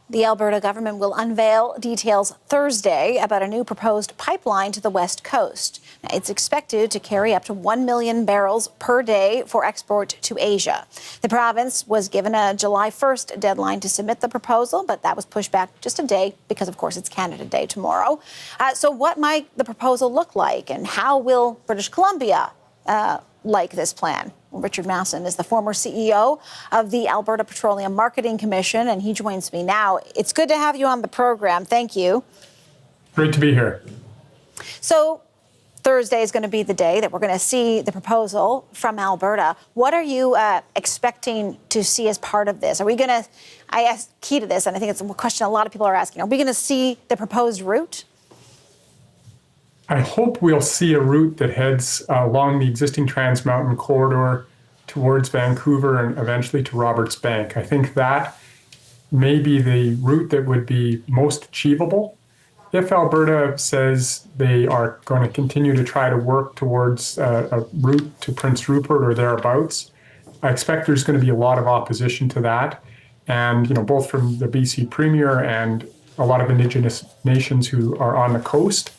The Alberta government will unveil details Thursday about a new proposed pipeline to the West Coast. It's expected to carry up to 1 million barrels per day for export to Asia. The province was given a July 1st deadline to submit the proposal, but that was pushed back just a day because, of course, it's Canada Day tomorrow. So what might the proposal look like, and how will British Columbia like this plan? Richard Masson is the former CEO of the Alberta Petroleum Marketing Commission, and he joins me now. It's good to have you on the program. Thank you. Great to be here. So Thursday is going to be the day that we're going to see the proposal from Alberta. What are you expecting to see as part of this? Are we going to, I asked key to this, and I think it's a question a lot of people are asking, are we going to see the proposed route? I hope we'll see a route that heads along the existing Trans Mountain corridor towards Vancouver and eventually to Roberts Bank. I think that may be the route that would be most achievable. If Alberta says they are going to continue to try to work towards a route to Prince Rupert or thereabouts, I expect there's going to be a lot of opposition to that. And, both from the BC Premier and a lot of Indigenous nations who are on the coast,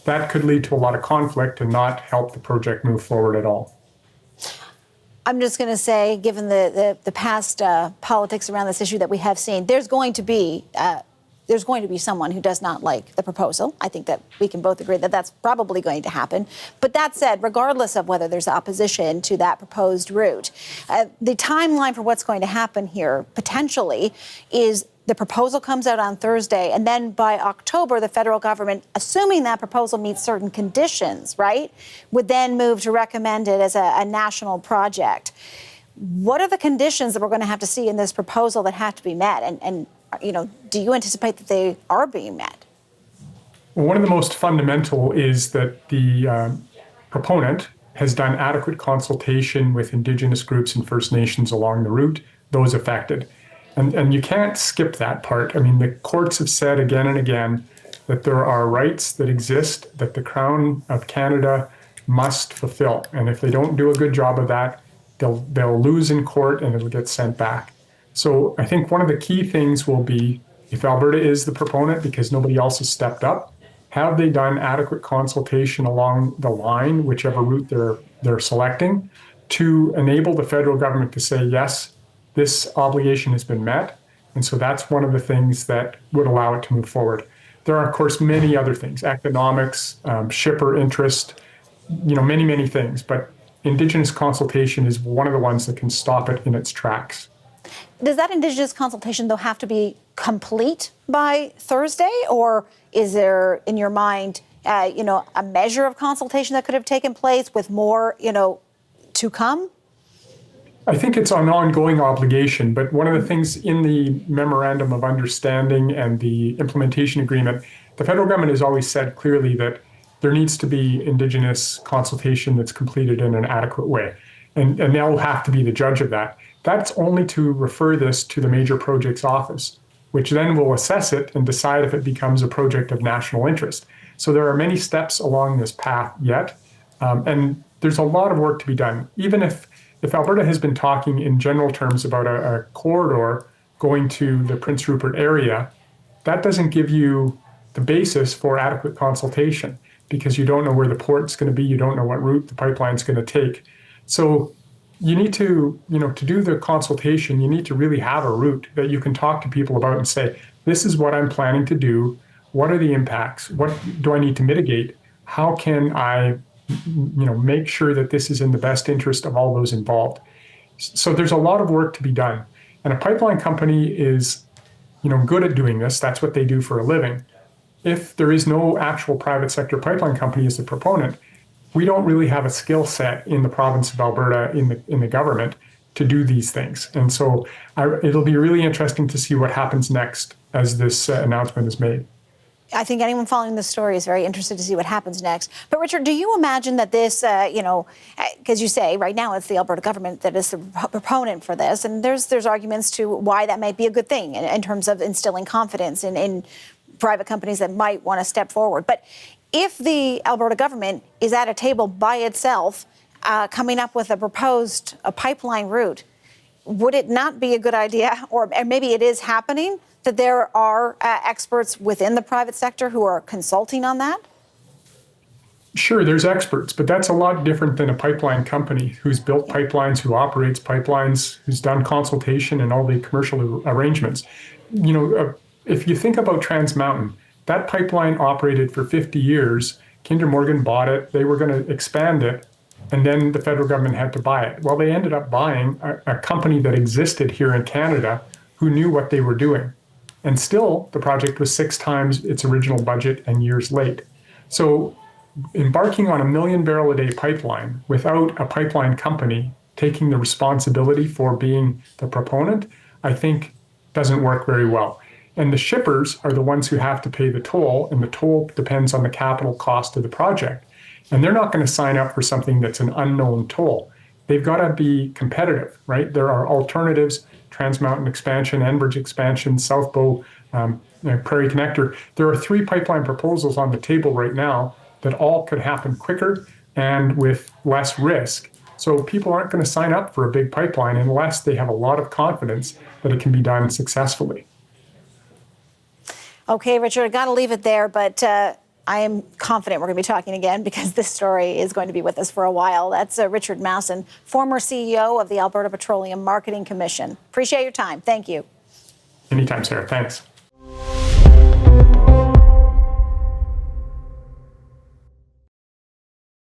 that could lead to a lot of conflict and not help the project move forward at all. I'm just going to say, given the past politics around this issue that we have seen, there's going to be someone who does not like the proposal. I think that we can both agree that that's probably going to happen. But that said, regardless of whether there's opposition to that proposed route, the timeline for what's going to happen here potentially is the proposal comes out on Thursday, and then by October, the federal government, assuming that proposal meets certain conditions, right, would then move to recommend it as a national project. What are the conditions that we're going to have to see in this proposal that have to be met? And do you anticipate that they are being met? Well, one of the most fundamental is that the proponent has done adequate consultation with Indigenous groups and First Nations along the route, those affected. And you can't skip that part. I mean, the courts have said again and again that there are rights that exist that the Crown of Canada must fulfill. And if they don't do a good job of that, they'll lose in court and it'll get sent back. So I think one of the key things will be, if Alberta is the proponent because nobody else has stepped up, have they done adequate consultation along the line, whichever route they're selecting, to enable the federal government to say, yes, this obligation has been met. And so that's one of the things that would allow it to move forward. There are, of course, many other things, economics, shipper interest, many, many things. But Indigenous consultation is one of the ones that can stop it in its tracks. Does that Indigenous consultation, though, have to be complete by Thursday? Or is there, in your mind, a measure of consultation that could have taken place with more, to come? I think it's an ongoing obligation, but one of the things in the Memorandum of Understanding and the implementation agreement, the federal government has always said clearly that there needs to be Indigenous consultation that's completed in an adequate way. And they'll have to be the judge of that. That's only to refer this to the Major Projects Office, which then will assess it and decide if it becomes a project of national interest. So there are many steps along this path yet, and there's a lot of work to be done. Even if Alberta has been talking in general terms about a corridor going to the Prince Rupert area, that doesn't give you the basis for adequate consultation because you don't know where the port's going to be, you don't know what route the pipeline's going to take. So you need to, to do the consultation, you need to really have a route that you can talk to people about and say, this is what I'm planning to do. What are the impacts? What do I need to mitigate? How can I make sure that this is in the best interest of all those involved? So there's a lot of work to be done. And a pipeline company is, good at doing this. That's what they do for a living. If there is no actual private sector pipeline company as the proponent, we don't really have a skill set in the province of Alberta, in the government, to do these things. And so it'll be really interesting to see what happens next as this announcement is made. I think anyone following this story is very interested to see what happens next. But Richard, do you imagine that this, because you say right now it's the Alberta government that is the proponent for this, and there's arguments to why that might be a good thing in terms of instilling confidence in private companies that might want to step forward. But if the Alberta government is at a table by itself coming up with a pipeline route, would it not be a good idea, or maybe it is happening, that there are experts within the private sector who are consulting on that? Sure, there's experts, but that's a lot different than a pipeline company who's built pipelines, who operates pipelines, who's done consultation and all the commercial arrangements. If you think about Trans Mountain, that pipeline operated for 50 years. Kinder Morgan bought it. They were going to expand it, and then the federal government had to buy it. Well, they ended up buying a company that existed here in Canada who knew what they were doing. And still, the project was 6 times its original budget and years late. So embarking on a 1 million barrel a day pipeline without a pipeline company taking the responsibility for being the proponent, I think doesn't work very well. And the shippers are the ones who have to pay the toll, and the toll depends on the capital cost of the project. And they're not going to sign up for something that's an unknown toll. They've got to be competitive, right? There are alternatives: Trans Mountain expansion, Enbridge expansion, South Bow, Prairie Connector. There are 3 pipeline proposals on the table right now that all could happen quicker and with less risk. So people aren't going to sign up for a big pipeline unless they have a lot of confidence that it can be done successfully. Okay, Richard, I got to leave it there, but I am confident we're going to be talking again because this story is going to be with us for a while. That's Richard Masson, former CEO of the Alberta Petroleum Marketing Commission. Appreciate your time. Thank you. Anytime, Sarah. Thanks.